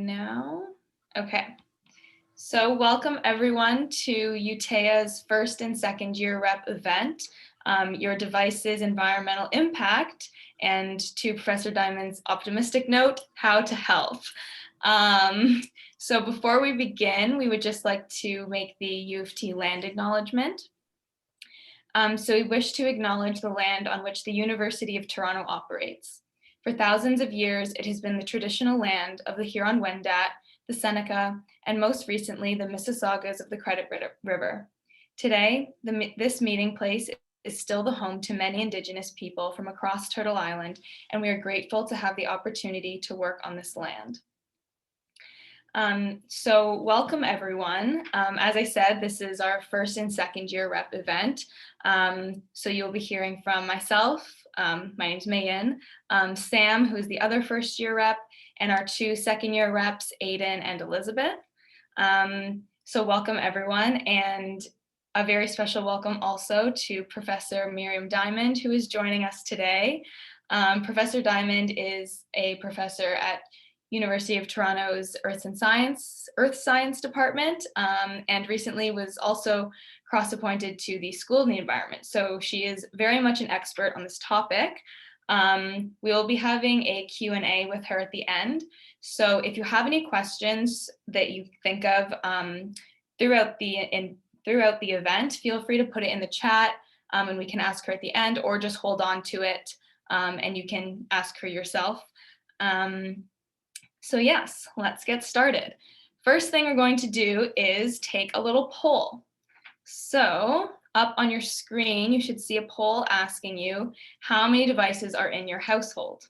Now, okay. So welcome everyone to UTEA's first and second year rep event, Your Device's Environmental Impact, and to Professor Diamond's optimistic note, how to help. So before we begin, we would just like to make the UofT land acknowledgement. So we wish to acknowledge the land on which the University of Toronto operates. For thousands of years, it has been the traditional land of the Huron-Wendat, the Seneca, and most recently, the Mississaugas of the Credit River. Today, this meeting place is still the home to many Indigenous people from across Turtle Island, and we are grateful to have the opportunity to work on this land. So welcome everyone. As I said, this is our first and second year rep event. So you'll be hearing from myself, my name's Mayan, Sam, who is the other first year rep, and our two second year reps, Aiden and Elizabeth. So welcome everyone, and a very special welcome also to Professor Miriam Diamond, who is joining us today. Professor Diamond is a professor at University of Toronto's Earth Science Department, and recently was also cross-appointed to the School of the Environment. So she is very much an expert on this topic. We will be having a Q&A with her at the end. So if you have any questions that you think of throughout the event, feel free to put it in the chat and we can ask her at the end, or just hold on to it and you can ask her yourself. So yes, let's get started. First thing we're going to do is take a little poll. So up on your screen, you should see a poll asking you how many devices are in your household.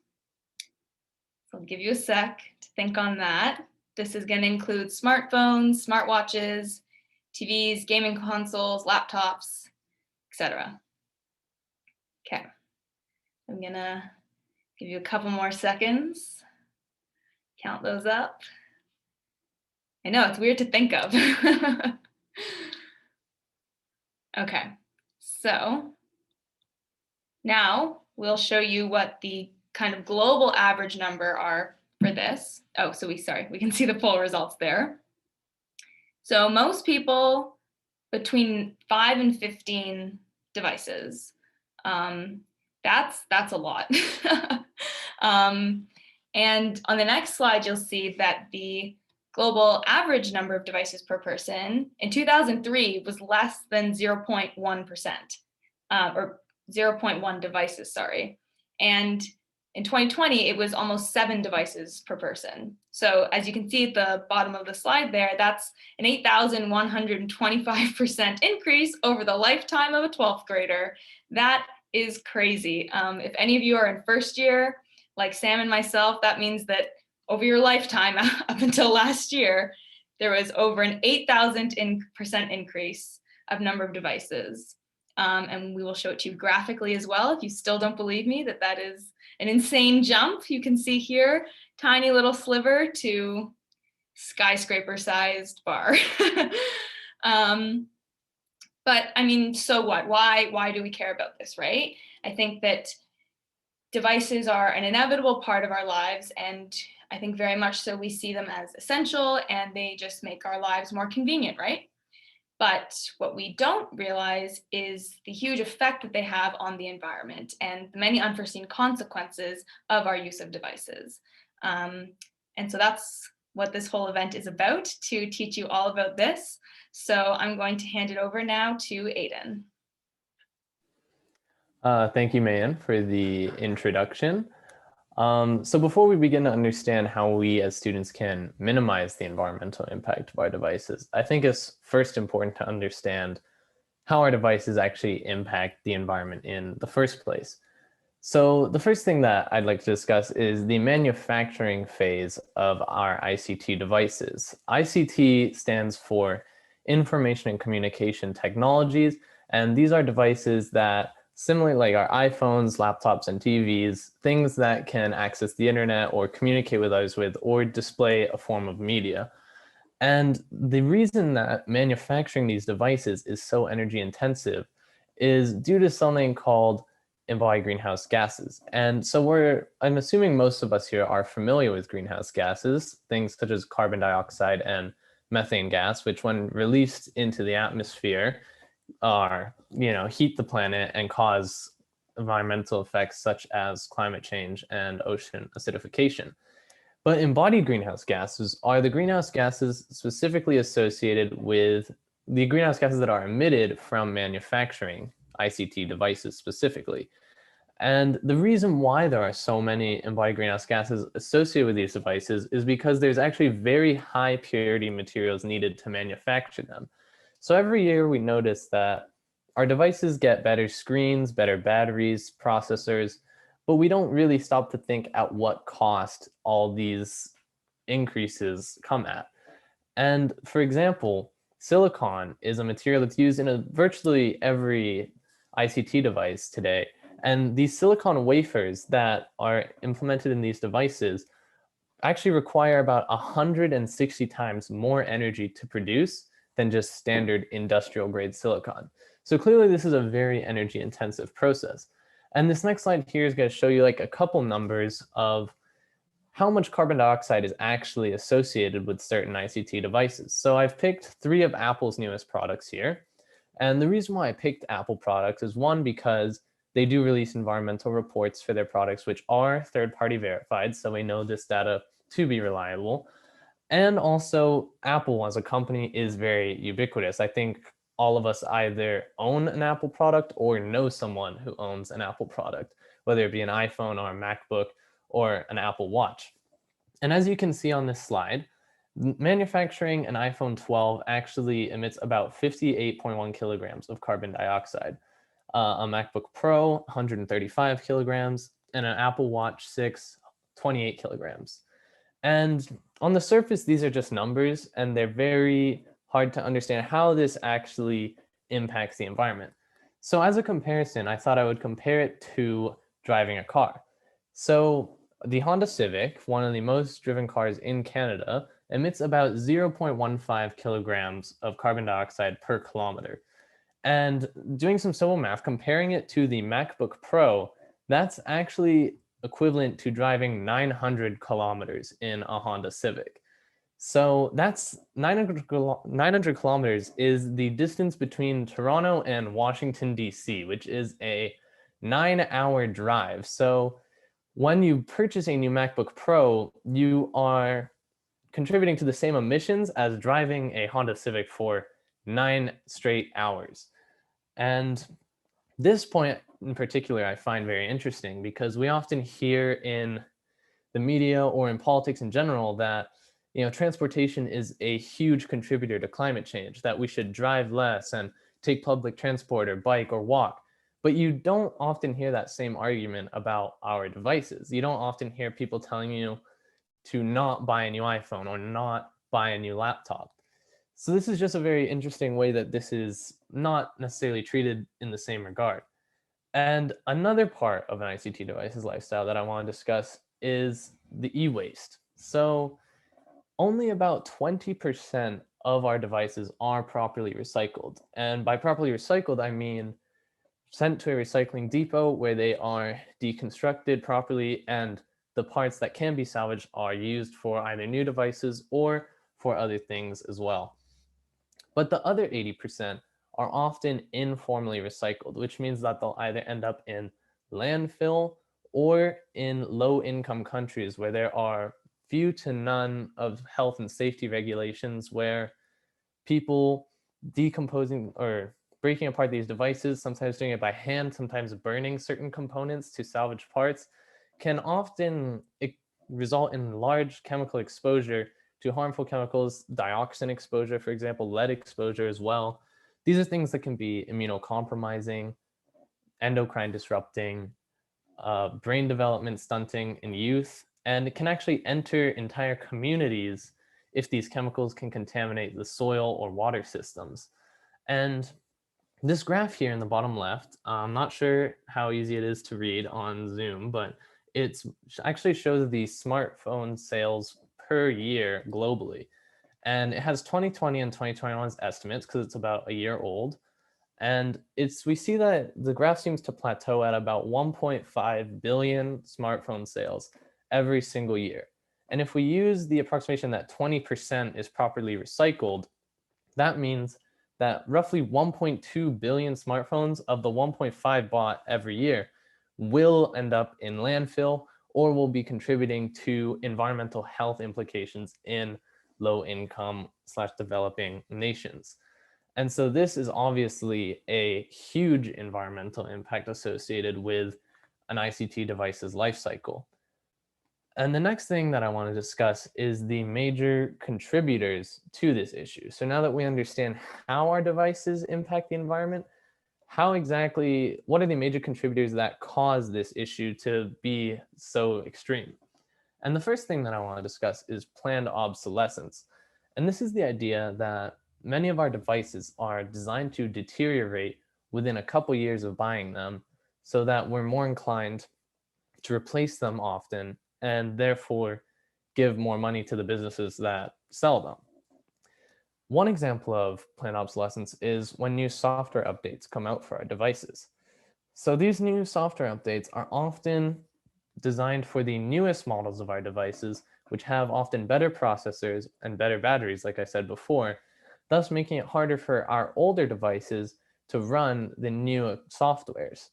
So I'll give you a sec to think on that. This is going to include smartphones, smartwatches, TVs, gaming consoles, laptops, etc. Okay, I'm going to give you a couple more seconds. Count those up. I know, it's weird to think of. Okay, so now we'll show you what the kind of global average number are for this. Oh, so we can see the poll results there. So most people between 5 and 15 devices. That's a lot. And on the next slide, you'll see that the global average number of devices per person in 2003 was less than 0.1%, or 0.1 devices, sorry. And in 2020, it was almost 7 devices per person. So as you can see at the bottom of the slide there, that's an 8,125% increase over the lifetime of a 12th grader. That is crazy. If any of you are in first year, like Sam and myself, that means that over your lifetime up until last year, there was over an 8,000% increase of number of devices. And we will show it to you graphically as well. If you still don't believe me that that is an insane jump, you can see here, tiny little sliver to skyscraper-sized bar. But I mean, so what? Why do we care about this, right? I think that devices are an inevitable part of our lives, and I think very much so we see them as essential, and they just make our lives more convenient, right? But what we don't realize is the huge effect that they have on the environment and the many unforeseen consequences of our use of devices. And so that's what this whole event is about, to teach you all about this. So I'm going to hand it over now to Aiden. Thank you, Mayan, for the introduction. So before we begin to understand how we as students can minimize the environmental impact of our devices, I think it's first important to understand how our devices actually impact the environment in the first place. So the first thing that I'd like to discuss is the manufacturing phase of our ICT devices. ICT stands for Information and Communication Technologies, and these are devices that, similarly like our iPhones, laptops, and TVs, things that can access the internet or communicate with others with, or display a form of media. And the reason that manufacturing these devices is so energy intensive is due to something called embody greenhouse gases. And so I'm assuming most of us here are familiar with greenhouse gases, things such as carbon dioxide and methane gas, which when released into the atmosphere heat the planet and cause environmental effects such as climate change and ocean acidification. But embodied greenhouse gases are the greenhouse gases specifically associated with the greenhouse gases that are emitted from manufacturing ICT devices specifically. And the reason why there are so many embodied greenhouse gases associated with these devices is because there's actually very high purity materials needed to manufacture them. So every year we notice that our devices get better screens, better batteries, processors, but we don't really stop to think at what cost all these increases come at. And for example, silicon is a material that's used in virtually every ICT device today. And these silicon wafers that are implemented in these devices actually require about 160 times more energy to produce than just standard industrial grade silicon. So clearly this is a very energy intensive process. And this next slide here is going to show you like a couple numbers of how much carbon dioxide is actually associated with certain ICT devices. So I've picked 3 of Apple's newest products here. And the reason why I picked Apple products is one, because they do release environmental reports for their products, which are third-party verified, so we know this data to be reliable. And also, Apple as a company is very ubiquitous. I think all of us either own an Apple product or know someone who owns an Apple product, whether it be an iPhone or a MacBook or an Apple Watch. And as you can see on this slide, manufacturing an iPhone 12 actually emits about 58.1 kilograms of carbon dioxide. A MacBook Pro, 135 kilograms, and an Apple Watch 6, 28 kilograms. And on the surface, these are just numbers, and they're very hard to understand how this actually impacts the environment. So as a comparison, I thought I would compare it to driving a car. So the Honda Civic, one of the most driven cars in Canada, emits about 0.15 kilograms of carbon dioxide per kilometer. And doing some simple math, comparing it to the MacBook Pro, that's actually equivalent to driving 900 kilometers in a Honda Civic. So that's 900 kilometers is the distance between Toronto and Washington, D.C., which is a 9-hour drive. So when you purchase a new MacBook Pro, you are contributing to the same emissions as driving a Honda Civic for 9 straight hours. And this point in particular, I find very interesting because we often hear in the media or in politics in general that transportation is a huge contributor to climate change, that we should drive less and take public transport or bike or walk. But you don't often hear that same argument about our devices. You don't often hear people telling you to not buy a new iPhone or not buy a new laptop. So this is just a very interesting way that this is not necessarily treated in the same regard. And another part of an ICT device's lifestyle that I want to discuss is the e-waste. So only about 20% of our devices are properly recycled. And by properly recycled, I mean sent to a recycling depot where they are deconstructed properly and the parts that can be salvaged are used for either new devices or for other things as well. But the other 80% are often informally recycled, which means that they'll either end up in landfill or in low-income countries where there are few to none of health and safety regulations, where people decomposing or breaking apart these devices, sometimes doing it by hand, sometimes burning certain components to salvage parts, can often result in large chemical exposure to harmful chemicals, dioxin exposure, for example, lead exposure as well. These are things that can be immunocompromising, endocrine disrupting, brain development stunting in youth, and it can actually enter entire communities if these chemicals can contaminate the soil or water systems. And this graph here in the bottom left, I'm not sure how easy it is to read on Zoom, but it actually shows the smartphone sales per year globally. And it has 2020 and 2021's estimates because it's about a year old. And we see that the graph seems to plateau at about 1.5 billion smartphone sales every single year. And if we use the approximation that 20% is properly recycled, that means that roughly 1.2 billion smartphones of the 1.5 bought every year will end up in landfill or will be contributing to environmental health implications in low income / developing nations. And so this is obviously a huge environmental impact associated with an ICT device's life cycle. And the next thing that I want to discuss is the major contributors to this issue. So now that we understand how our devices impact the environment, what are the major contributors that cause this issue to be so extreme? And the first thing that I want to discuss is planned obsolescence. And this is the idea that many of our devices are designed to deteriorate within a couple years of buying them so that we're more inclined to replace them often and therefore give more money to the businesses that sell them. One example of planned obsolescence is when new software updates come out for our devices. So these new software updates are often designed for the newest models of our devices, which have often better processors and better batteries, like I said before, thus making it harder for our older devices to run the new softwares.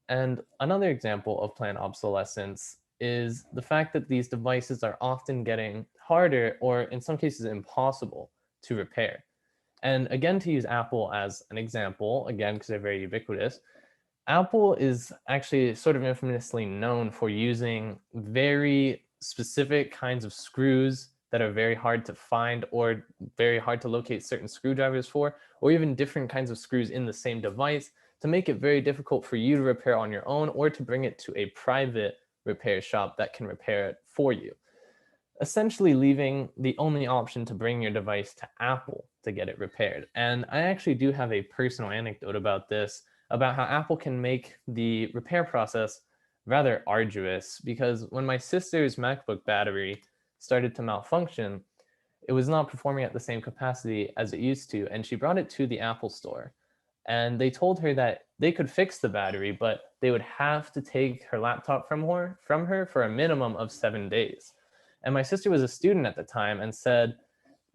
And another example of planned obsolescence is the fact that these devices are often getting harder or in some cases impossible to repair. And again, to use Apple as an example, again, because they're very ubiquitous, Apple is actually sort of infamously known for using very specific kinds of screws that are very hard to find or very hard to locate certain screwdrivers for, or even different kinds of screws in the same device to make it very difficult for you to repair on your own or to bring it to a private repair shop that can repair it for you. Essentially leaving the only option to bring your device to Apple to get it repaired. And I actually do have a personal anecdote about this, about how Apple can make the repair process rather arduous, because when my sister's MacBook battery started to malfunction, it was not performing at the same capacity as it used to, and she brought it to the Apple store. And they told her that they could fix the battery, but they would have to take her laptop from her for a minimum of 7 days. And my sister was a student at the time and said,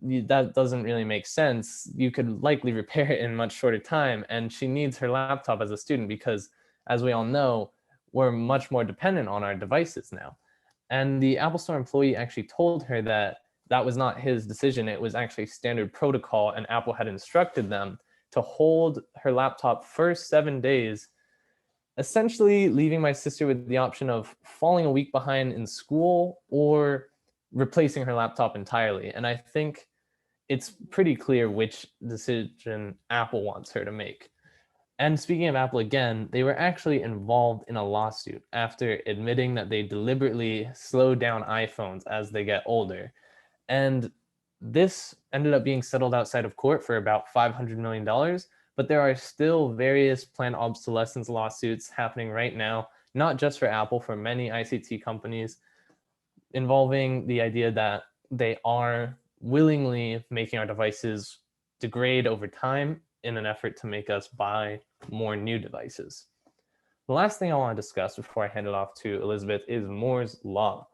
that doesn't really make sense. You could likely repair it in a much shorter time. And she needs her laptop as a student because, as we all know, we're much more dependent on our devices now. And the Apple Store employee actually told her that that was not his decision. It was actually standard protocol, and Apple had instructed them to hold her laptop for 7 days, essentially leaving my sister with the option of falling a week behind in school or replacing her laptop entirely. And I think it's pretty clear which decision Apple wants her to make. And speaking of Apple again, they were actually involved in a lawsuit after admitting that they deliberately slow down iPhones as they get older. And this ended up being settled outside of court for about $500 million, but there are still various planned obsolescence lawsuits happening right now, not just for Apple, for many ICT companies, involving the idea that they are willingly making our devices degrade over time in an effort to make us buy more new devices. The last thing I want to discuss before I hand it off to Elizabeth is Moore's Law.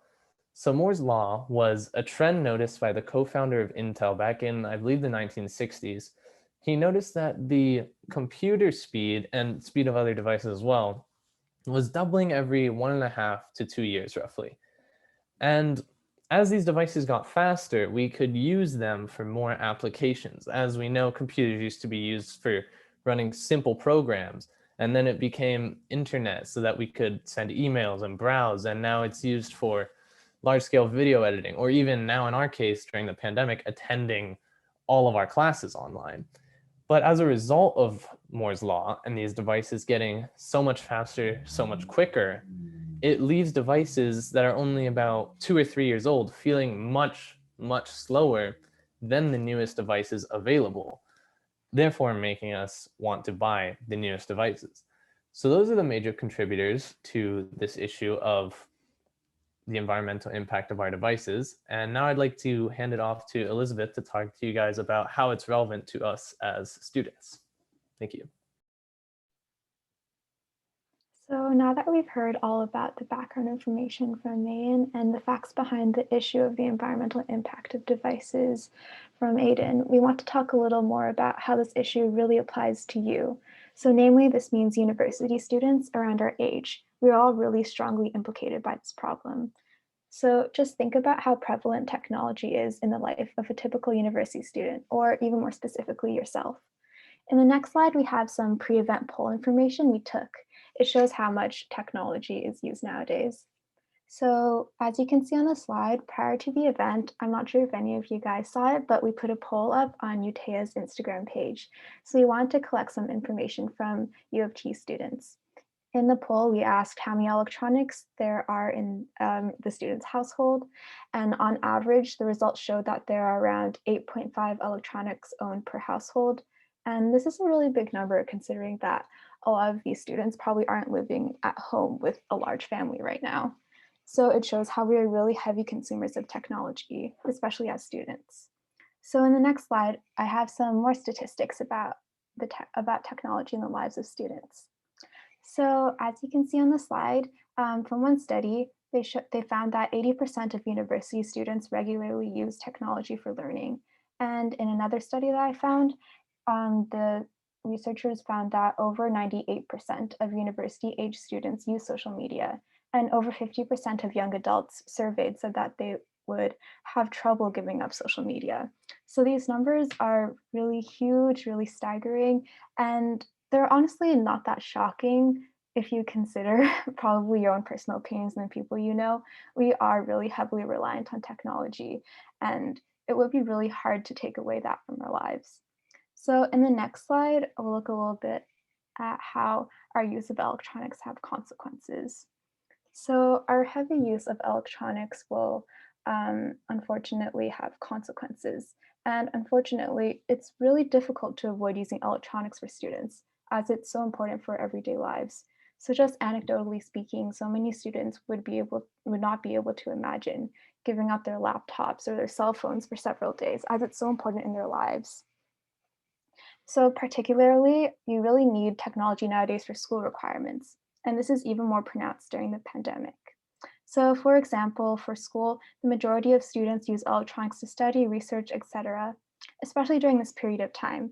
So Moore's Law was a trend noticed by the co-founder of Intel back in, I believe, the 1960s. He noticed that the computer speed and speed of other devices as well was doubling every 1.5 to 2 years roughly. And as these devices got faster, we could use them for more applications. As we know, computers used to be used for running simple programs, and then it became internet so that we could send emails and browse, and now it's used for large-scale video editing, or even now in our case, during the pandemic, attending all of our classes online. But as a result of Moore's Law and these devices getting so much faster, so much quicker, it leaves devices that are only about 2 or 3 years old feeling much, much slower than the newest devices available, therefore making us want to buy the newest devices. So those are the major contributors to this issue of the environmental impact of our devices. And now I'd like to hand it off to Elizabeth to talk to you guys about how it's relevant to us as students. Thank you. So now that we've heard all about the background information from Mayan and the facts behind the issue of the environmental impact of devices from Aiden, we want to talk a little more about how this issue really applies to you. So namely, this means university students around our age. We're all really strongly implicated by this problem. So just think about how prevalent technology is in the life of a typical university student, or even more specifically, yourself. In the next slide, we have some pre-event poll information we took. It shows how much technology is used nowadays. So as you can see on the slide, prior to the event, I'm not sure if any of you guys saw it, but we put a poll up on UTEA's Instagram page. So we wanted to collect some information from UofT students. In the poll, we asked how many electronics there are in the student's household. And on average, the results showed that there are around 8.5 electronics owned per household. And this is a really big number considering that a lot of these students probably aren't living at home with a large family right now. So it shows how we are really heavy consumers of technology, especially as students. So in the next slide, I have some more statistics about technology in the lives of students. So as you can see on the slide, from one study, they found that 80% of university students regularly use technology for learning. And in another study that I found, the researchers found that over 98% of university-age students use social media, and over 50% of young adults surveyed said that they would have trouble giving up social media. So these numbers are really huge, really staggering, and they're honestly not that shocking if you consider probably your own personal opinions and the people you know. We are really heavily reliant on technology, and it would be really hard to take away that from our lives. So in the next slide, we'll look a little bit at how our use of electronics have consequences. So our heavy use of electronics will unfortunately have consequences. And unfortunately, it's really difficult to avoid using electronics for students as it's so important for everyday lives. So just anecdotally speaking, so many students would not be able to imagine giving up their laptops or their cell phones for several days as it's so important in their lives. So particularly, you really need technology nowadays for school requirements. And this is even more pronounced during the pandemic. So for example, for school, the majority of students use electronics to study, research, etc. Especially during this period of time.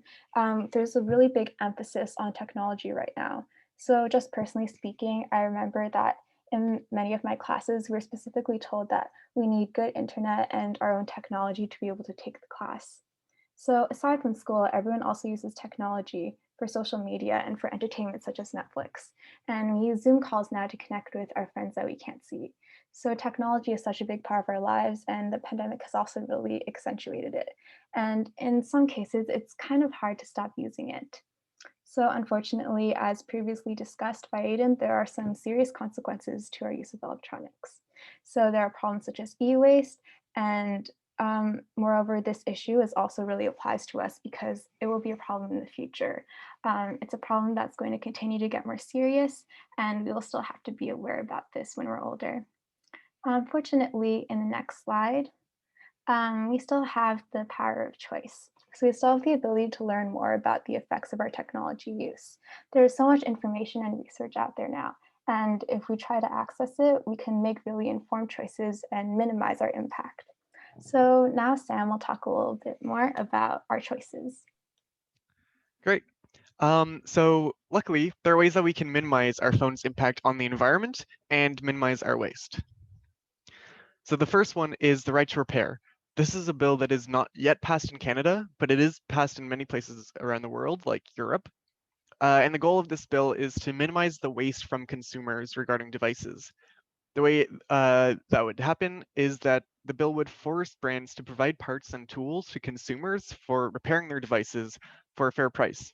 There's a really big emphasis on technology right now. So just personally speaking, I remember that in many of my classes, we were specifically told that we need good internet and our own technology to be able to take the class. So aside from school, everyone also uses technology for social media and for entertainment such as Netflix. And we use Zoom calls now to connect with our friends that we can't see. So technology is such a big part of our lives, and the pandemic has also really accentuated it. And in some cases, it's kind of hard to stop using it. So unfortunately, as previously discussed by Aiden, there are some serious consequences to our use of electronics. So there are problems such as e-waste, and moreover, this issue is also really applies to us because it will be a problem in the future. It's a problem that's going to continue to get more serious, and we will still have to be aware about this when we're older. Unfortunately, in the next slide, we still have the power of choice. So we still have the ability to learn more about the effects of our technology use. There's so much information and research out there now. And if we try to access it, we can make really informed choices and minimize our impact. So now Sam will talk a little bit more about our choices. Great. So luckily, there are ways that we can minimize our phone's impact on the environment and minimize our waste. So the first one is the right to repair. This is a bill that is not yet passed in Canada, but it is passed in many places around the world, like Europe. And the goal of this bill is to minimize the waste from consumers regarding devices. The way that would happen is that the bill would force brands to provide parts and tools to consumers for repairing their devices for a fair price.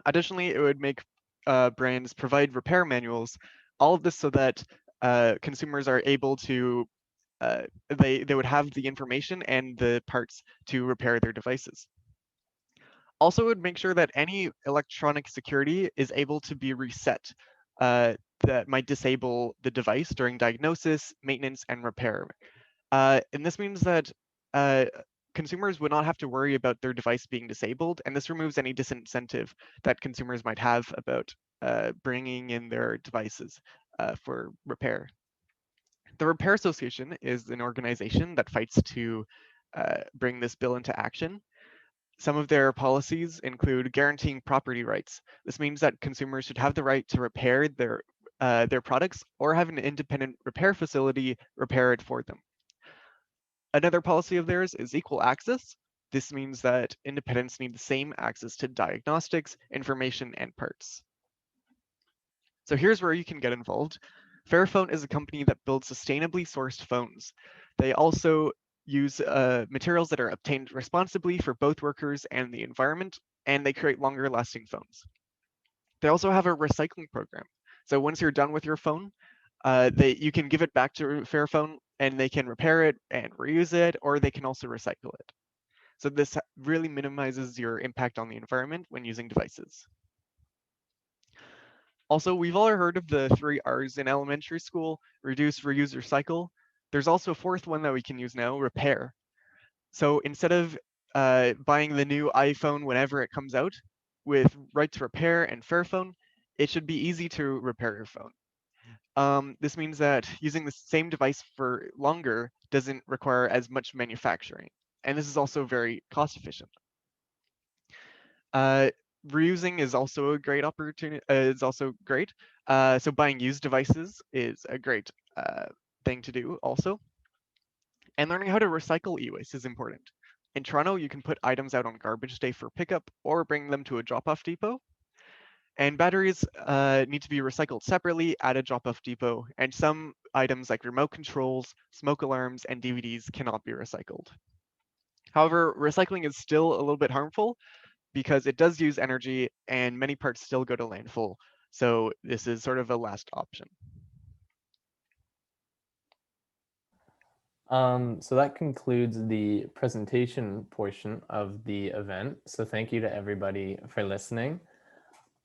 Additionally, it would make brands provide repair manuals, all of this so that consumers are able to, they would have the information and the parts to repair their devices. Also, it would make sure that any electronic security is able to be reset that might disable the device during diagnosis, maintenance, and repair. And this means that uh, consumers would not have to worry about their device being disabled, and this removes any disincentive that consumers might have about bringing in their devices for repair. The Repair Association is an organization that fights to bring this bill into action. Some of their policies include guaranteeing property rights. This means that consumers should have the right to repair their products or have an independent repair facility repair it for them. Another policy of theirs is equal access. This means that independents need the same access to diagnostics, information, and parts. So here's where you can get involved. FAIRPHONE is a company that builds sustainably sourced phones. They also use materials that are obtained responsibly for both workers and the environment, and they create longer lasting phones. They also have a recycling program. So once you're done with your phone, you can give it back to FAIRPHONE and they can repair it and reuse it, or they can also recycle it. So this really minimizes your impact on the environment when using devices. Also, we've all heard of the 3 R's in elementary school: reduce, reuse, recycle. There's also a 4th one that we can use now: repair. So instead of buying the new iPhone whenever it comes out, with right to repair and FAIRPHONE, it should be easy to repair your phone. This means that using the same device for longer doesn't require as much manufacturing. And this is also very cost efficient. Reusing is also a great opportunity, is also great. So buying used devices is a great thing to do also. And learning how to recycle e-waste is important. In Toronto, you can put items out on garbage day for pickup or bring them to a drop-off depot. And batteries need to be recycled separately at a drop-off depot. And some items like remote controls, smoke alarms, and DVDs cannot be recycled. However, recycling is still a little bit harmful because it does use energy and many parts still go to landfill. So this is sort of a last option. So that concludes the presentation portion of the event. So thank you to everybody for listening.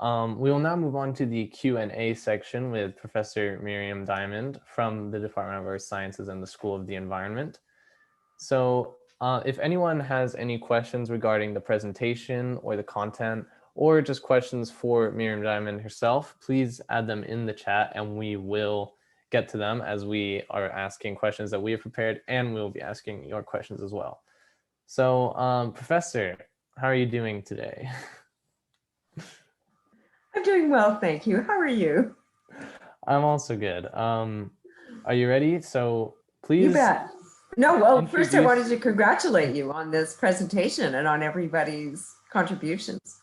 We will now move on to the Q&A section with Professor Miriam Diamond from the Department of Earth Sciences and the School of the Environment. So if anyone has any questions regarding the presentation or the content, or just questions for Miriam Diamond herself, please add them in the chat and we will get to them as we are asking questions that we have prepared, and we'll be asking your questions as well. So Professor, how are you doing today? I'm doing well, thank you. How are you? I'm also good. Are you ready? So please. You bet. No, well, first I wanted to congratulate you on this presentation and on everybody's contributions.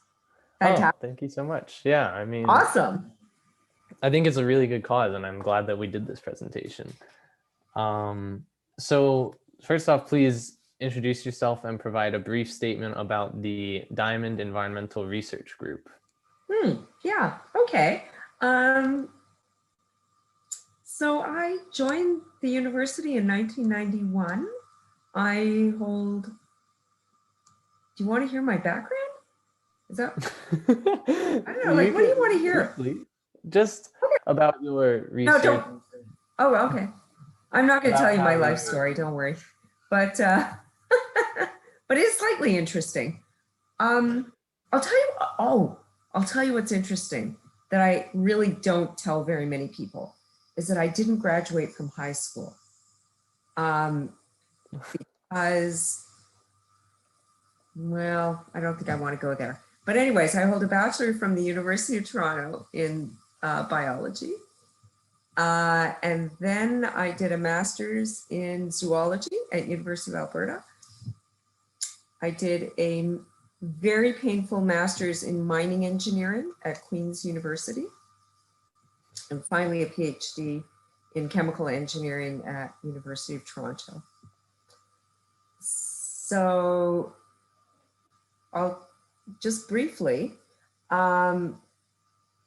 Fantastic. Oh, thank you so much. Yeah, I mean, awesome. I think it's a really good cause, and I'm glad that we did this presentation. So first off, please introduce yourself and provide a brief statement about the Diamond Environmental Research Group. Yeah, okay. So I joined the university in 1991. I hold, do you want to hear my background? Is that, I don't know, like, what do you want to hear? Just about your research. No, don't. Oh, okay. I'm not going to tell you my life story, don't worry. But but it's slightly interesting. I'll tell you what's interesting that I really don't tell very many people is that I didn't graduate from high school. Because, well, I don't think I want to go there. But anyways, I hold a bachelor from the University of Toronto in biology. And then I did a master's in zoology at University of Alberta. I did a very painful master's in mining engineering at Queen's University. And finally a PhD in chemical engineering at University of Toronto. So I'll just briefly, I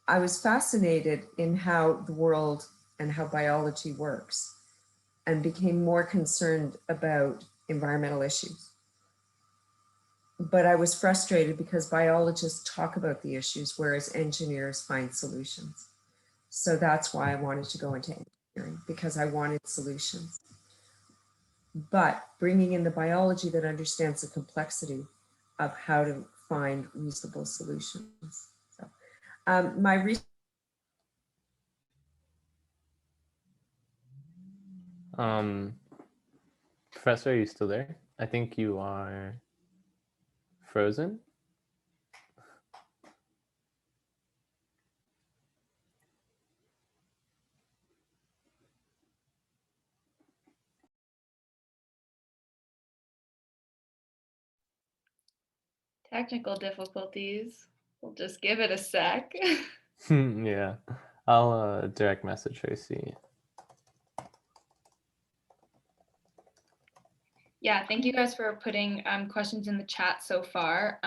was fascinated in how the world and how biology works and became more concerned about environmental issues. But I was frustrated because biologists talk about the issues, whereas engineers find solutions. So that's why I wanted to go into engineering, because I wanted solutions. But bringing in the biology that understands the complexity of how to find reasonable solutions. So, my research Professor, are you still there? I think you are frozen. Technical difficulties. We'll just give it a sec. Yeah, I'll direct message Tracy. Yeah, thank you guys for putting questions in the chat so far.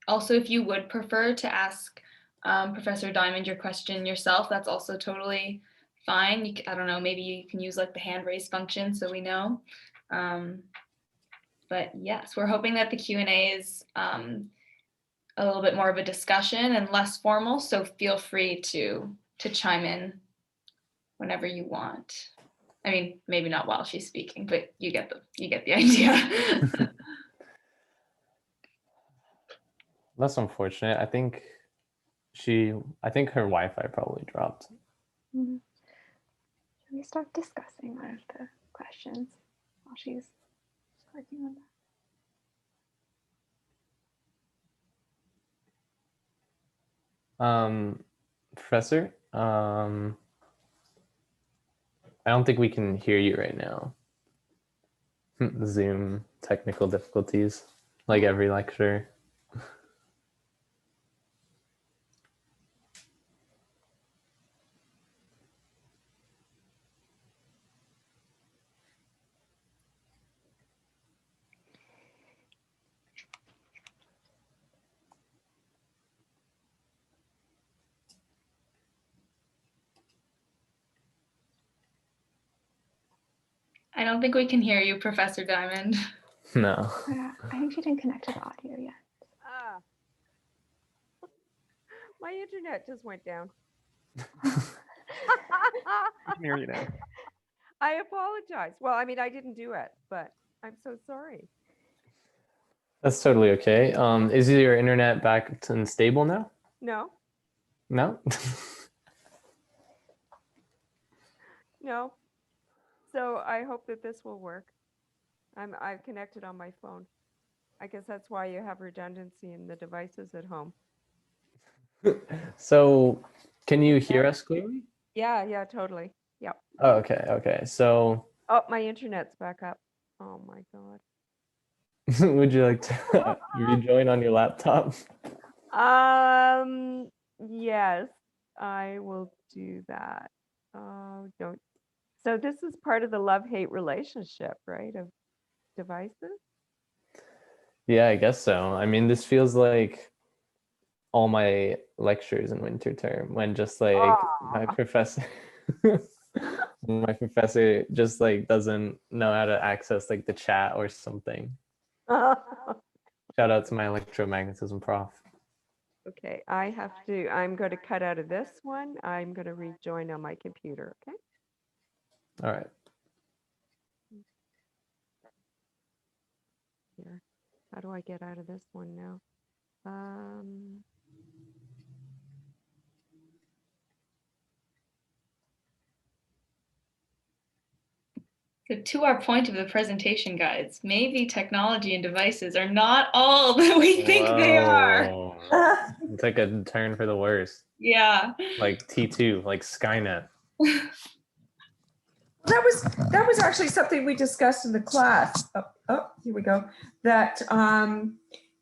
Also, if you would prefer to ask Professor Diamond your question yourself, that's also totally fine. I don't know, maybe you can use like the hand raise function so we know. But yes, we're hoping that the Q&A is a little bit more of a discussion and less formal, so feel free to chime in whenever you want. I mean, maybe not while she's speaking, but you get the idea. That's unfortunate. I think her Wi-Fi probably dropped. Should we start discussing one of the questions while she's working on that? Professor, I don't think we can hear you right now. Zoom technical difficulties, like every lecture. I don't think we can hear you, Professor Diamond. No. Yeah, I think she didn't connect to the audio yet. My internet just went down. I can hear you now. I apologize. Well, I mean, I didn't do it, but I'm so sorry. That's totally okay. Is your internet back and stable now? No, No? no. So I hope that this will work. I've connected on my phone. I guess that's why you have redundancy in the devices at home. So can you hear us clearly? Yeah, totally. Yep. Oh, okay. So Oh, my internet's back up. Oh my God. would you like to rejoin on your laptop? Yes, I will do that. Oh, don't. So this is part of the love-hate relationship, right, of devices? Yeah, I guess so. I mean, this feels like all my lectures in winter term when just like my professor my professor just like doesn't know how to access like the chat or something. Shout out to my electromagnetism prof. Okay, I'm going to cut out of this one. I'm going to rejoin on my computer, okay? All right. Here. How do I get out of this one now? So to our point of the presentation guides, maybe technology and devices are not all that we think they are. Whoa. It's like a turn for the worse. Yeah. Like T2, like Skynet. That was actually something we discussed in the class. Oh, here we go. That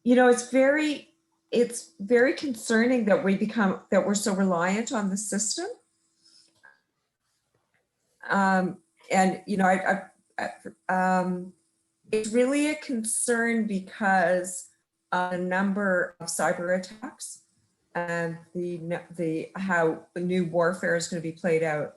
you know, it's very concerning that we're so reliant on the system. And you know, it's really a concern because a number of cyber attacks and how the new warfare is going to be played out.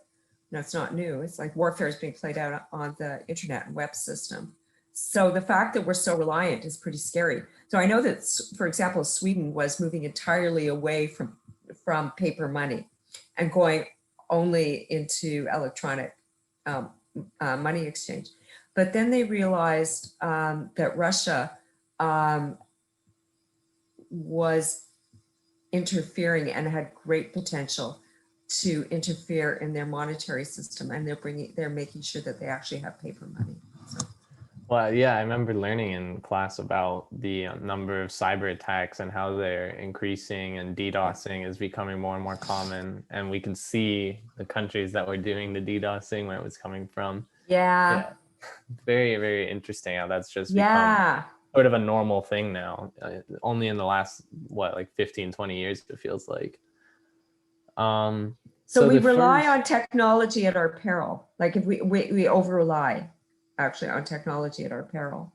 No, it's not new. It's like warfare is being played out on the internet and web system. So the fact that we're so reliant is pretty scary. So I know that, for example, Sweden was moving entirely away from paper money and going only into electronic money exchange. But then they realized that Russia was interfering and had great potential to interfere in their monetary system, and they're making sure that they actually have paper money. So. Well, yeah, I remember learning in class about the number of cyber attacks and how they're increasing, and DDoSing is becoming more and more common. And we can see the countries that were doing the DDoSing, where it was coming from. Yeah. Very, very interesting how that's just Yeah. become sort of a normal thing now. Only in the last, what, like 15, 20 years, it feels like. So we rely on technology at our peril. Like if we over rely actually on technology at our peril.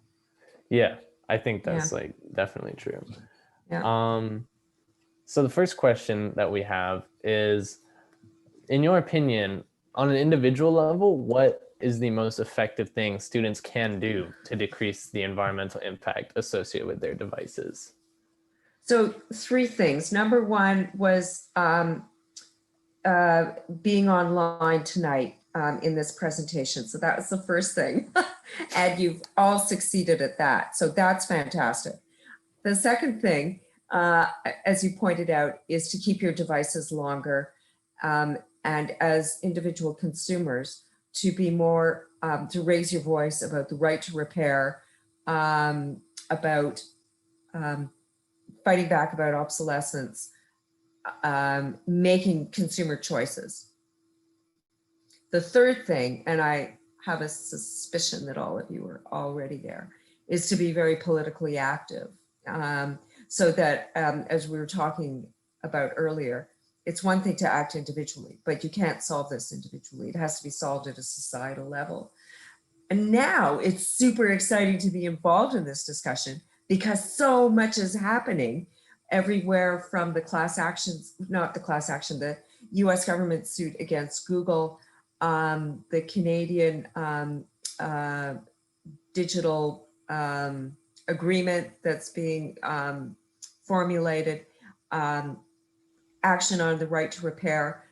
Yeah, I think that's like definitely true. Yeah. So the first question that we have is, in your opinion, on an individual level, what is the most effective thing students can do to decrease the environmental impact associated with their devices? So 3 things. Number 1 was being online tonight in this presentation. So that was the first thing. And you've all succeeded at that. So that's fantastic. The second thing, as you pointed out, is to keep your devices longer. And as individual consumers, to be more, to raise your voice about the right to repair, about fighting back about obsolescence, making consumer choices. The third thing, and I have a suspicion that all of you are already there, is to be very politically active. So that, as we were talking about earlier, it's one thing to act individually, but you can't solve this individually. It has to be solved at a societal level. And now it's super exciting to be involved in this discussion because so much is happening everywhere, from the class actions, not the class action, the US government suit against Google, the Canadian digital agreement that's being formulated, action on the right to repair.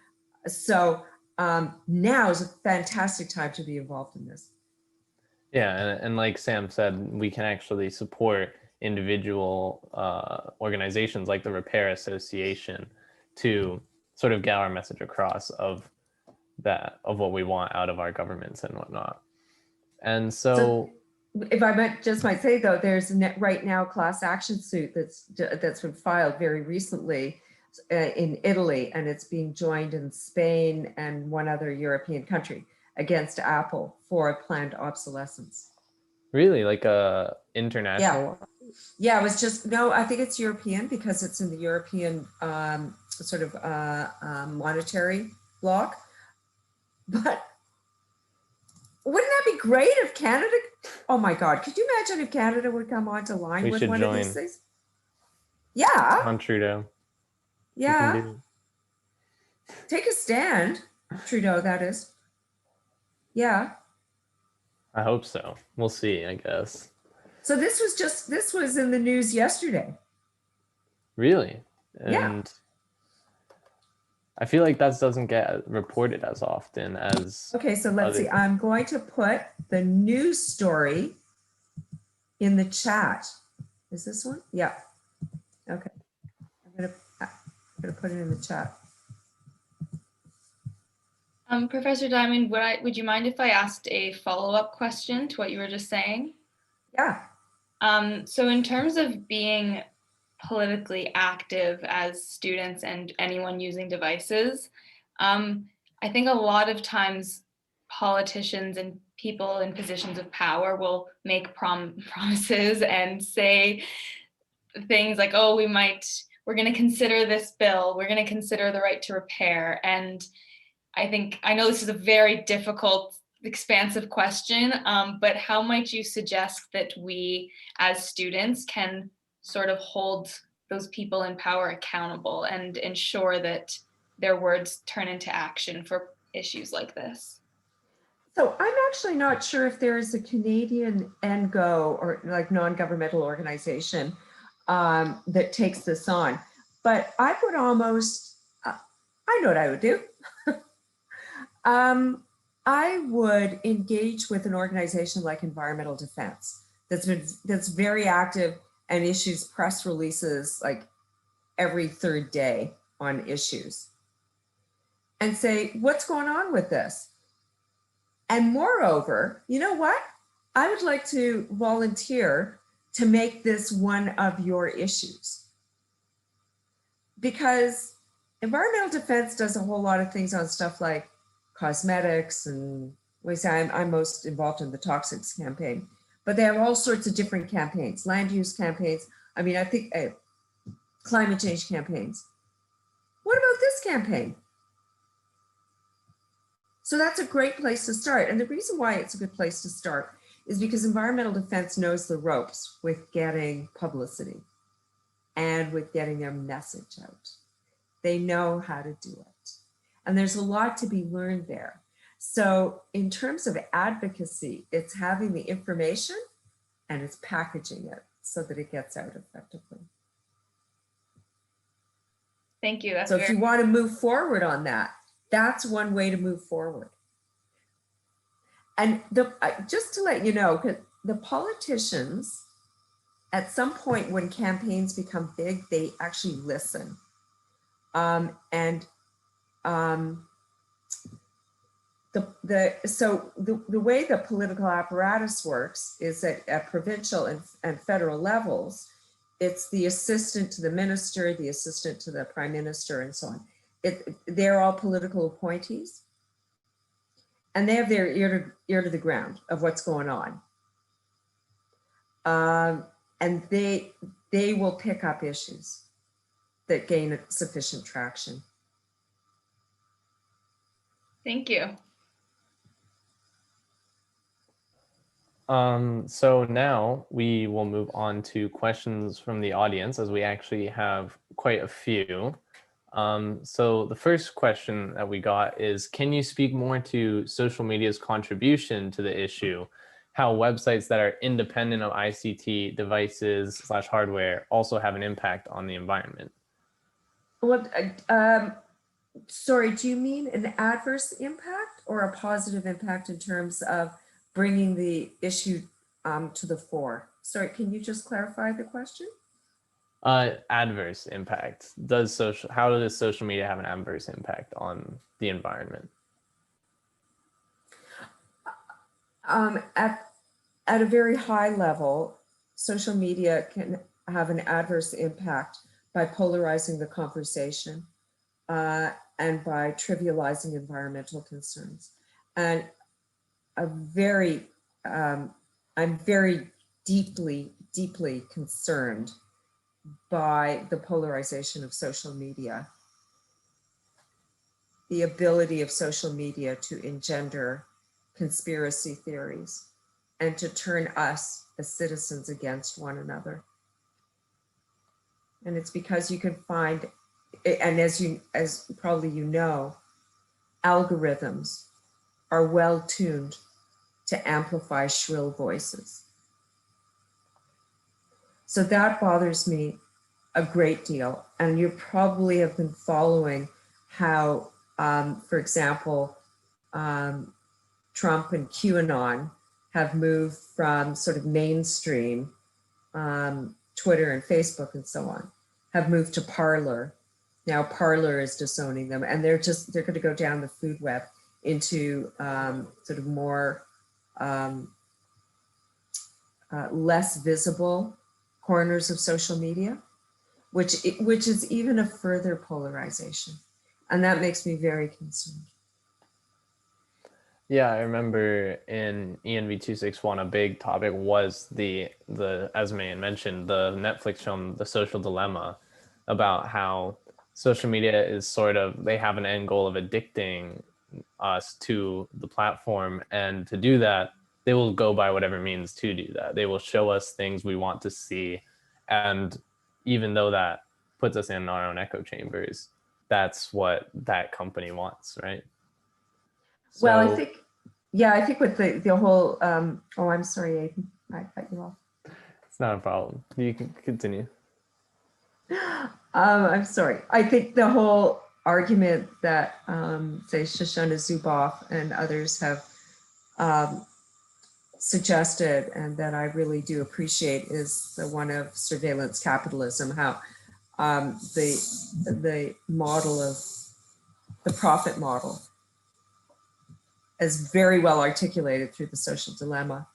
So now is a fantastic time to be involved in this. Yeah, and like Sam said, we can actually support individual organizations like the Repair Association to sort of get our message across of what we want out of our governments and whatnot. And so if I might say though, there's right now a class action suit that's been filed very recently in Italy, and it's being joined in Spain and one other European country against Apple for a planned obsolescence. Really, like a international? Yeah, it was just, no, I think it's European because it's in the European sort of monetary bloc. But wouldn't that be great if Canada, oh my God, could you imagine if Canada would come onto line with one of these things? Yeah. On Trudeau. Yeah. Take a stand, Trudeau, that is. Yeah. I hope so. We'll see, I guess. So this was in the news yesterday. Really? And yeah. I feel like that doesn't get reported as often as. Okay, so let's see. I'm going to put the news story in the chat. Is this one? Yeah. Okay. I'm gonna put it in the chat. Professor Diamond, would you mind if I asked a follow-up question to what you were just saying? Yeah. So in terms of being politically active as students and anyone using devices, I think a lot of times politicians and people in positions of power will make promises and say things like, oh, we're going to consider this bill, we're going to consider the right to repair. And I know this is a very difficult, expansive question, but how might you suggest that we as students can sort of hold those people in power accountable and ensure that their words turn into action for issues like this? So I'm actually not sure if there is a Canadian NGO or like non-governmental organization that takes this on, but I would almost, I know what I would do. I would engage with an organization like Environmental Defense that's very active and issues press releases like every third day on issues. and say, what's going on with this? And moreover, you know what? I would like to volunteer to make this one of your issues. Because environmental defense does a whole lot of things on stuff like cosmetics, and we say I'm most involved in the toxics campaign, but they have all sorts of different campaigns, land use campaigns. I mean, I think climate change campaigns. What about this campaign? So that's a great place to start. And the reason why it's a good place to start is because environmental defense knows the ropes with getting publicity and with getting their message out. They know how to do it. And there's a lot to be learned there. So in terms of advocacy, it's having the information and it's packaging it so that it gets out effectively. Thank you. That's so if you want to move forward on that, that's one way to move forward. And just to let you know, because the politicians, at some point when campaigns become big, they actually listen. So the way the political apparatus works is that at provincial and federal levels, it's the assistant to the minister, the assistant to the prime minister, and so on. They're all political appointees, and they have their ear to the ground of what's going on. And they will pick up issues that gain sufficient traction. Thank you. So now we will move on to questions from the audience, as we actually have quite a few. So the first question that we got is, can you speak more to social media's contribution to the issue? How websites that are independent of ICT devices / hardware also have an impact on the environment? Well, sorry, do you mean an adverse impact or a positive impact in terms of bringing the issue to the fore? Sorry, can you just clarify the question? Adverse impact. How does social media have an adverse impact on the environment? At a very high level, social media can have an adverse impact by polarizing the conversation and by trivializing environmental concerns. And I'm very deeply concerned by the polarization of social media, the ability of social media to engender conspiracy theories and to turn us as citizens against one another. And it's because you can find, and as probably you know, algorithms are well tuned to amplify shrill voices. So that bothers me a great deal. And you probably have been following how, for example, Trump and QAnon have moved from sort of mainstream Twitter and Facebook and so on, have moved to Parler. Now Parler is disowning them, and they're going to go down the food web into sort of more less visible corners of social media, which is even a further polarization. And that makes me very concerned. Yeah, I remember in ENV 261, a big topic was the as Mayan mentioned, the Netflix film, The Social Dilemma, about how social media is they have an end goal of addicting us to the platform. And to do that, they will go by whatever means to do that. They will show us things we want to see. And even though that puts us in our own echo chambers, that's what that company wants, right? So, well, I think with the whole, oh, I'm sorry, Aiden, I cut you off. It's not a problem. You can continue. I'm sorry. I think the whole argument that, say, Shoshana Zuboff and others have suggested, and that I really do appreciate, is the one of surveillance capitalism, how the model of the profit model, as very well articulated through the social dilemma,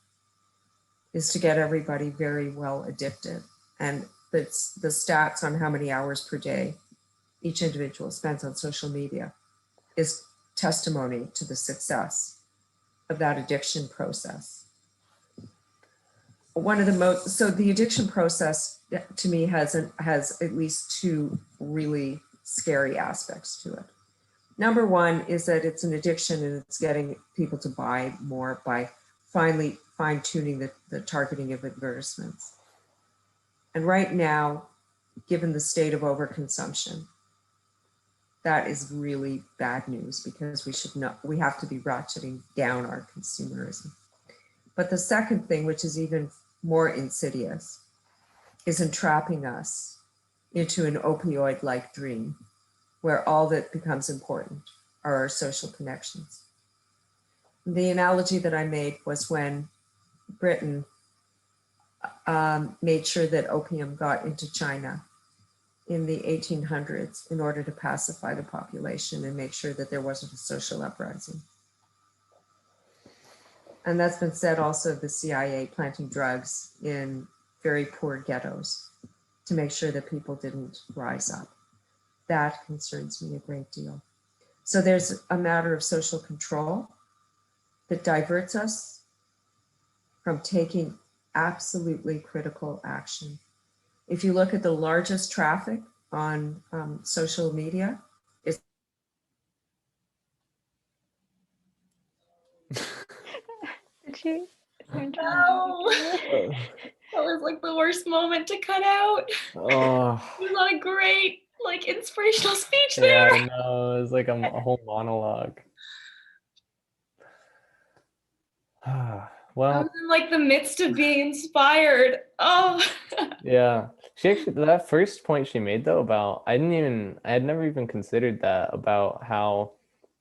is to get everybody very well addicted. And the stats on how many hours per day each individual spends on social media is testimony to the success of that addiction process. One of the most, so the addiction process to me has at least two really scary aspects to it. Number one is that it's an addiction and it's getting people to buy more by finally fine-tuning the targeting of advertisements. And right now, given the state of overconsumption, that is really bad news, because we have to be ratcheting down our consumerism. But the second thing, which is even more insidious, is entrapping us into an opioid-like dream where all that becomes important are our social connections. The analogy that I made was when Britain made sure that opium got into China in the 1800s in order to pacify the population and make sure that there wasn't a social uprising. And that's been said also of the CIA planting drugs in very poor ghettos to make sure that people didn't rise up. That concerns me a great deal. So there's a matter of social control that diverts us from taking absolutely critical action. If you look at the largest traffic on social media, it's Did she? No. That was like the worst moment to cut out. Oh, It was not a great, like, inspirational speech yeah, there. I know. It was like a whole monologue. I Well, was in like the midst of being inspired. Oh. yeah. She actually, that first point she made though about, I had never even considered that, about how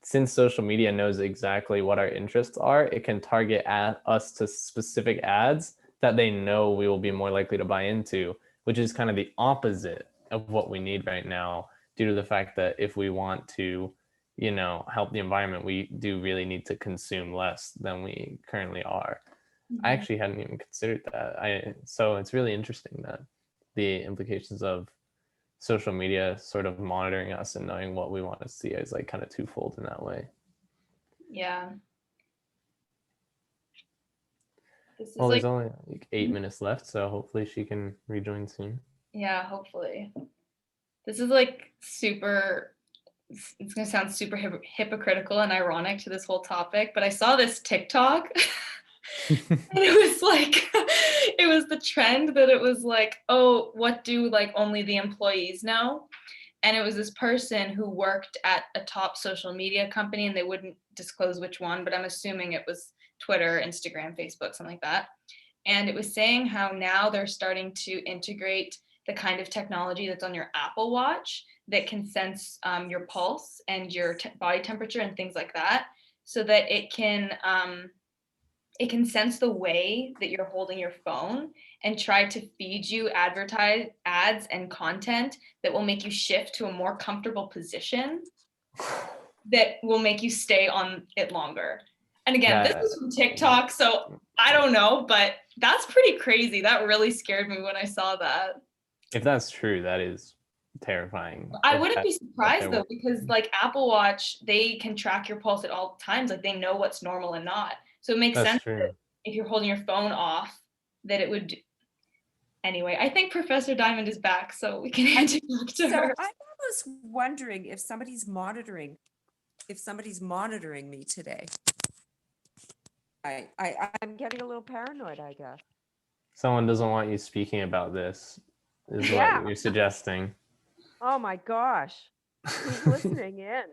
since social media knows exactly what our interests are, it can target us to specific ads that they know we will be more likely to buy into, which is kind of the opposite of what we need right now, due to the fact that if we want to, help the environment, we do really need to consume less than we currently are. I actually hadn't even considered that. So it's really interesting that the implications of social media sort of monitoring us and knowing what we want to see is like kind of twofold in that way. Yeah. This is Well, like, there's only like 8 minutes left, so hopefully she can rejoin soon. yeah, hopefully. This is like super, it's gonna sound super hypocritical and ironic to this whole topic, but I saw this TikTok and it was like, it was the trend that it was like, oh, what do like only the employees know? And it was this person who worked at a top social media company, and they wouldn't disclose which one, but I'm assuming it was Twitter, Instagram, Facebook, something like that. And it was saying how now they're starting to integrate the kind of technology that's on your Apple Watch that can sense your pulse and your body temperature and things like that, so that it can sense the way that you're holding your phone and try to feed you ads and content that will make you shift to a more comfortable position that will make you stay on it longer. And again, this is from TikTok, so I don't know, but that's pretty crazy. That really scared me when I saw that. If that's true, that is terrifying. I wouldn't be surprised though, because like Apple Watch, they can track your pulse at all times. Like they know what's normal and not. So it makes sense that if you're holding your phone off, that it would. Anyway, I think Professor Diamond is back, so we can hand it back to her. I'm almost wondering if somebody's monitoring me today. I'm getting a little paranoid, I guess. Someone doesn't want you speaking about this, is what you're suggesting. Oh my gosh. Who's listening in?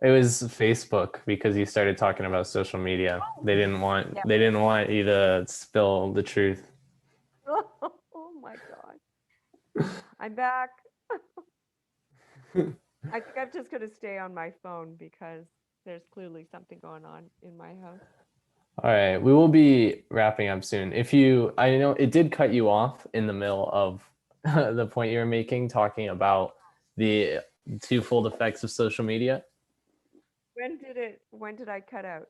It was Facebook, because you started talking about social media. They didn't want you to spill the truth. Oh my God. I'm back. I think I'm just going to stay on my phone because there's clearly something going on in my house. All right, we will be wrapping up soon. I know it did cut you off in the middle of the point you were making, talking about the twofold effects of social media? When did I cut out?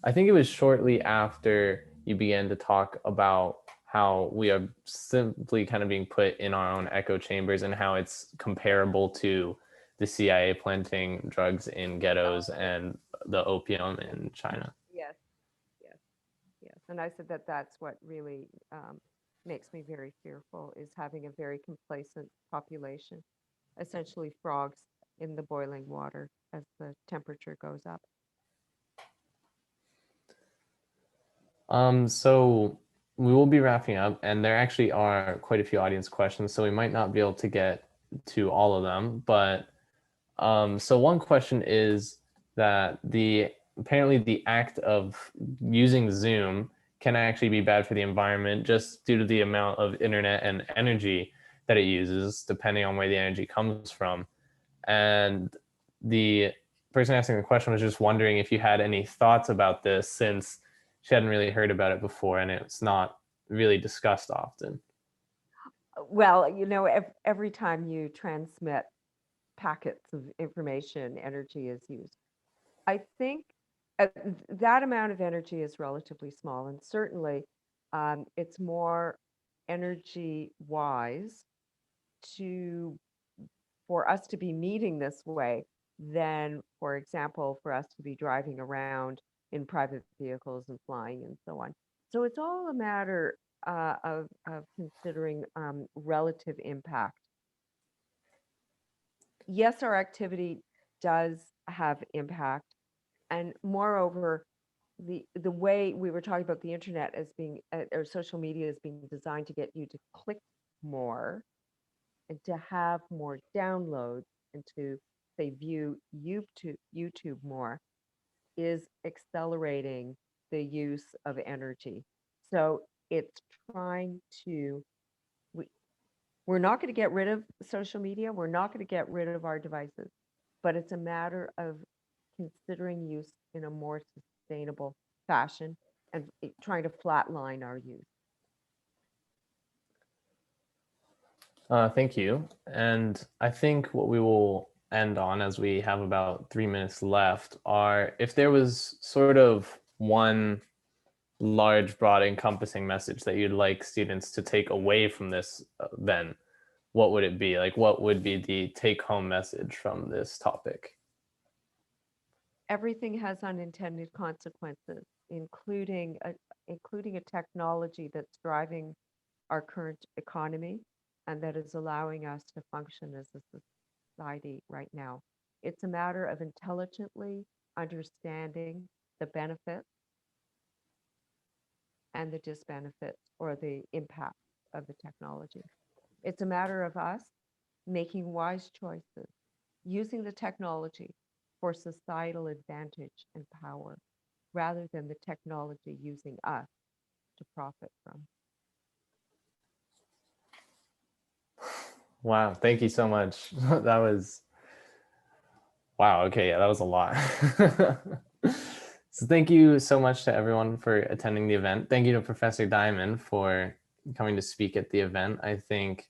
I think it was shortly after you began to talk about how we are simply kind of being put in our own echo chambers and how it's comparable to the CIA planting drugs in ghettos and the opium in China. Yes, yes, yes. And I said that that's what really makes me very fearful, is having a very complacent population, essentially frogs in the boiling water as the temperature goes up. So we will be wrapping up, and there actually are quite a few audience questions, so we might not be able to get to all of them. But so one question is that apparently the act of using Zoom can actually be bad for the environment just due to the amount of internet and energy that it uses, depending on where the energy comes from. And the person asking the question was just wondering if you had any thoughts about this, since she hadn't really heard about it before and it's not really discussed often. Well, every time you transmit packets of information, energy is used. I think that amount of energy is relatively small, and certainly it's more energy wise for us to be meeting this way than, for example, for us to be driving around in private vehicles and flying and so on. So it's all a matter of considering relative impact. Yes, our activity does have impact, and moreover, the way we were talking about the internet as being or social media as being designed to get you to click more and to have more downloads and to say view YouTube more, is accelerating the use of energy. So it's trying to, we're not going to get rid of social media, we're not going to get rid of our devices, but it's a matter of considering use in a more sustainable fashion and trying to flatline our use. Thank you. And I think what we will end on, as we have about 3 minutes left, are if there was sort of one large, broad, encompassing message that you'd like students to take away from this event, what would it be? Like, what would be the take-home message from this topic? Everything has unintended consequences, including a technology that's driving our current economy and that is allowing us to function as a society right now. It's a matter of intelligently understanding the benefits and the disbenefits or the impact of the technology. It's a matter of us making wise choices, using the technology for societal advantage and power, rather than the technology using us to profit from. Wow, thank you so much. That was, wow, okay, yeah, that was a lot. So thank you so much to everyone for attending the event. Thank you to Professor Diamond for coming to speak at the event. I think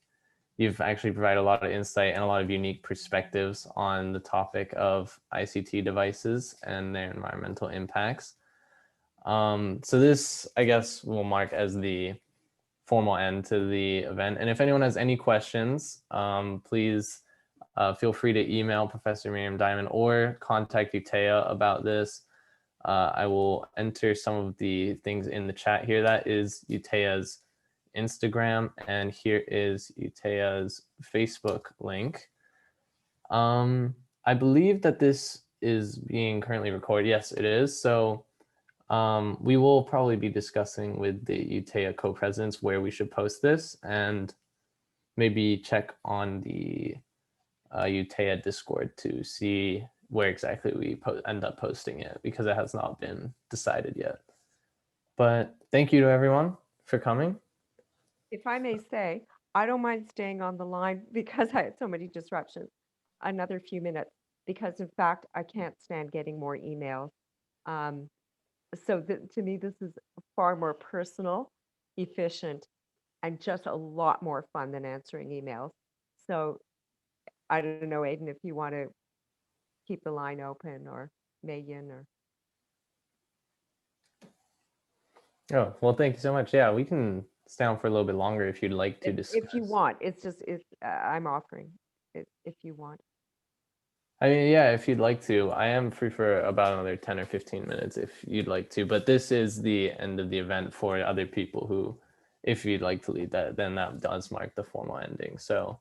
you've actually provided a lot of insight and a lot of unique perspectives on the topic of ICT devices and their environmental impacts. So this, I guess, will mark as the formal end to the event. And if anyone has any questions, please feel free to email Professor Miriam Diamond or contact UTEA about this. I will enter some of the things in the chat here. That is UTEA's Instagram, and here is UTEA's Facebook link. I believe that this is being currently recorded. Yes, it is. So we will probably be discussing with the UTEA co-presidents where we should post this, and maybe check on the UTEA Discord to see where exactly we end up posting it, because it has not been decided yet. But thank you to everyone for coming. If I may say, I don't mind staying on the line because I had so many disruptions, another few minutes, because in fact, I can't stand getting more emails. So to me, this is far more personal, efficient, and just a lot more fun than answering emails. So I don't know, Aiden, if you want to keep the line open, or Megan, or Oh, well, thank you so much. Yeah, we can stay on for a little bit longer if you'd like to discuss. if you want. It's just, I'm offering it if you want. I mean, yeah, if you'd like to. I am free for about another 10 or 15 minutes if you'd like to. But this is the end of the event for other people who, if you'd like to lead that, then that does mark the formal ending. So